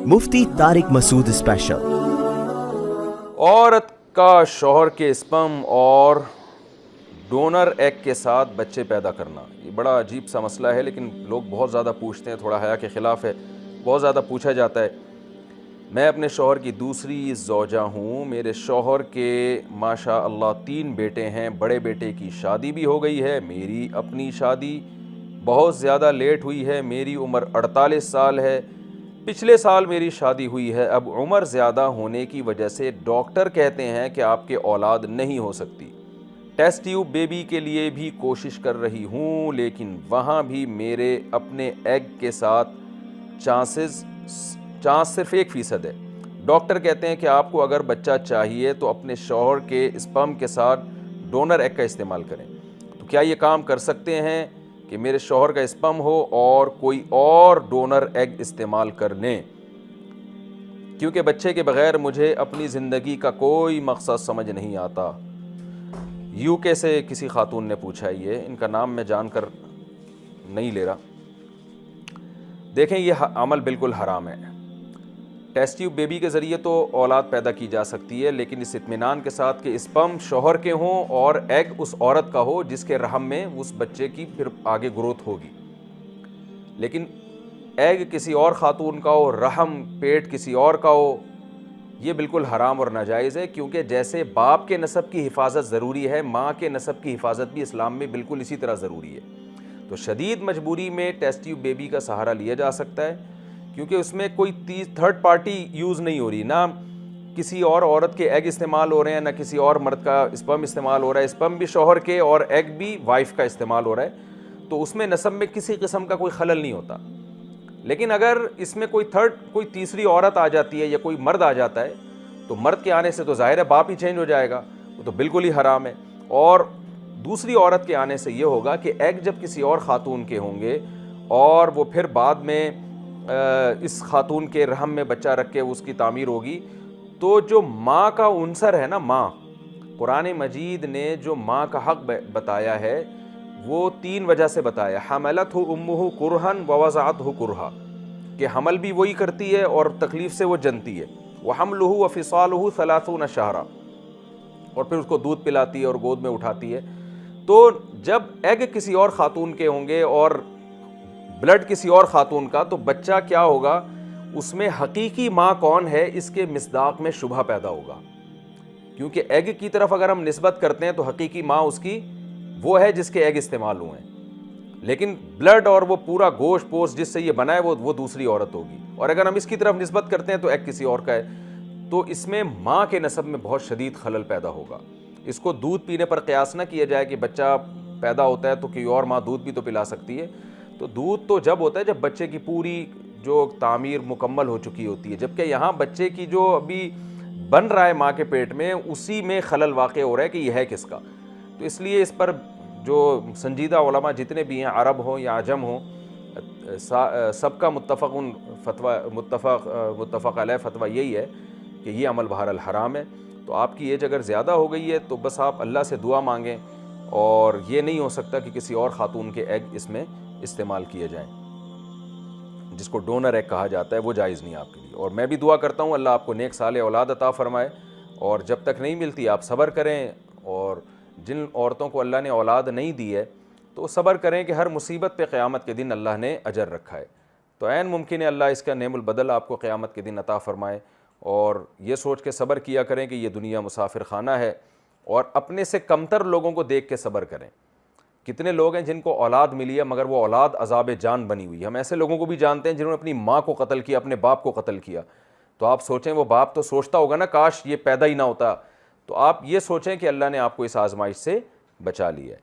मुफ्ती Tariq Masood special. औरत का शौहर के स्पर्म और डोनर एग के साथ बच्चे पैदा करना, ये बड़ा अजीब सा मसला है, लेकिन लोग बहुत ज़्यादा पूछते हैं, थोड़ा हया के ख़िलाफ़ है, बहुत ज़्यादा पूछा जाता है। मैं अपने शौहर की दूसरी ज़ौजा हूँ। मेरे शौहर के माशा अल्लाह 3 बेटे हैं। बड़े बेटे की शादी भी हो गई है। मेरी अपनी शादी बहुत ज़्यादा लेट हुई है। मेरी उम्र 48 साल है। पिछले साल मेरी शादी हुई है। अब उम्र ज़्यादा होने की वजह से डॉक्टर कहते हैं कि आपके औलाद नहीं हो सकती। टेस्ट ट्यूब बेबी के लिए भी कोशिश कर रही हूँ, लेकिन वहाँ भी मेरे अपने एग के साथ चांस सिर्फ 1% है। डॉक्टर कहते हैं कि आपको अगर बच्चा चाहिए तो अपने शौहर के स्पर्म के साथ डोनर एग का इस्तेमाल करें। तो क्या ये काम कर सकते हैं कि मेरे शौहर का स्पर्म हो और कोई और डोनर एग इस्तेमाल कर लें? क्योंकि बच्चे के बगैर मुझे अपनी ज़िंदगी का कोई मकसद समझ नहीं आता। यूके से किसी खातून ने पूछा है, ये इनका नाम मैं जानकर नहीं ले रहा। देखें, ये अमल बिल्कुल हराम है। टेस्ट ट्यूब बेबी के ज़रिए तो औलाद पैदा की जा सकती है, लेकिन इस इत्मीनान के साथ कि स्पर्म शौहर के हों और एग उस औरत का हो जिसके रहम में उस बच्चे की फिर आगे ग्रोथ होगी। लेकिन एग किसी और ख़ातून का हो, रहम पेट किसी और का हो, ये बिल्कुल हराम और नाजायज़ है। क्योंकि जैसे बाप के नसब की हिफाजत ज़रूरी है, माँ के नसब की हिफाजत भी इस्लाम में बिल्कुल इसी तरह ज़रूरी है। तो शदीद मजबूरी में टेस्ट ट्यूब बेबी का सहारा लिया जा सकता है, क्योंकि उसमें कोई थर्ड पार्टी यूज़ नहीं हो रही, ना किसी और औरत के एग इस्तेमाल हो रहे हैं, ना किसी और मर्द का स्पर्म इस्तेमाल हो रहा है। स्पर्म भी शौहर के और एग भी वाइफ का इस्तेमाल हो रहा है, तो उसमें नसब में किसी किस्म का कोई खलल नहीं होता। लेकिन अगर इसमें कोई तीसरी औरत आ जाती है या कोई मर्द आ जाता है, तो मर्द के आने से तो जाहिर है बाप ही चेंज हो जाएगा, वो तो बिल्कुल ही हराम है। और दूसरी औरत के आने से ये होगा कि एग जब किसी और ख़ातून के होंगे और वो फिर बाद में इस खातून के रहम में बच्चा रख के उसकी तामीर होगी, तो जो माँ का उनसर है ना, माँ, कुरान मजीद ने जो माँ का हक़ बताया है वो 3 वजह से बताया। हमलतहु उम्मुहु कुरहन व वज़अतहु कुरहा, कि हमल भी वही करती है और तकलीफ़ से वो जनती है। व हमलुहु व फ़िसालुहु 30 शहरा, और फिर उसको दूध पिलाती है और गोद में उठाती है। तो जब एग किसी और ख़ातून के होंगे और ब्लड किसी और ख़ातून का, तो बच्चा क्या होगा, उसमें हकीकी माँ कौन है इसके मिस्दाक में शुबहा पैदा होगा। क्योंकि एग की तरफ अगर हम निस्बत करते हैं तो हकीकी माँ उसकी वो है जिसके एग इस्तेमाल हुए हैं, लेकिन ब्लड और वो पूरा गोश्त पोस्ट जिससे ये बना है वो दूसरी औरत होगी। और अगर हम इसकी तरफ निस्बत करते हैं तो एग किसी और का है, तो इसमें माँ के नसब में बहुत शदीद खलल पैदा होगा। इसको दूध पीने पर क़यास ना किया जाए कि बच्चा पैदा होता है तो कोई और माँ दूध भी तो पिला सकती है। तो दूध तो जब होता है जब बच्चे की पूरी जो तामीर मुकम्मल हो चुकी होती है, जबकि यहाँ बच्चे की जो अभी बन रहा है माँ के पेट में, उसी में खलल वाक़ हो रहा है कि यह है किसका। तो इसलिए इस पर जो संजीदा उलमा जितने भी हैं, अरब हों या अजम हों, सबका मुत्तफ़क़ अलैह फ़तवा यही है कि ये अमल बहरहाल हराम है। तो आपकी एज अगर ज़्यादा हो गई है तो बस आप अल्लाह से दुआ मांगें, और ये नहीं हो सकता कि किसी और ख़ातून के एग इसमें इस्तेमाल किए जाएं, जिसको डोनर एग कहा जाता है, वो जायज़ नहीं आपके लिए। और मैं भी दुआ करता हूँ अल्लाह आपको नेक साले औलाद अता फ़रमाए, और जब तक नहीं मिलती आप सब्र करें। और जिन औरतों को अल्लाह ने औलाद नहीं दी है तो सब्र करें कि हर मुसीबत पे क़यामत के दिन अल्लाह ने अजर रखा है। तो ऐन मुमकिन है अल्लाह इसका नेमुल बदल आपको क़यामत के दिन अता फ़रमाए। और ये सोच के सब्र किया करें कि ये दुनिया मुसाफिर खाना है, और अपने से कमतर लोगों को देख के सब्र करें। कितने लोग हैं जिनको औलाद मिली है मगर वो औलाद अज़ाब जान बनी हुई है। हम ऐसे लोगों को भी जानते हैं जिन्होंने अपनी माँ को कत्ल किया, अपने बाप को कत्ल किया। तो आप सोचें, वो बाप तो सोचता होगा ना, काश ये पैदा ही ना होता। तो आप ये सोचें कि अल्लाह ने आपको इस आज़माइश से बचा लिया है।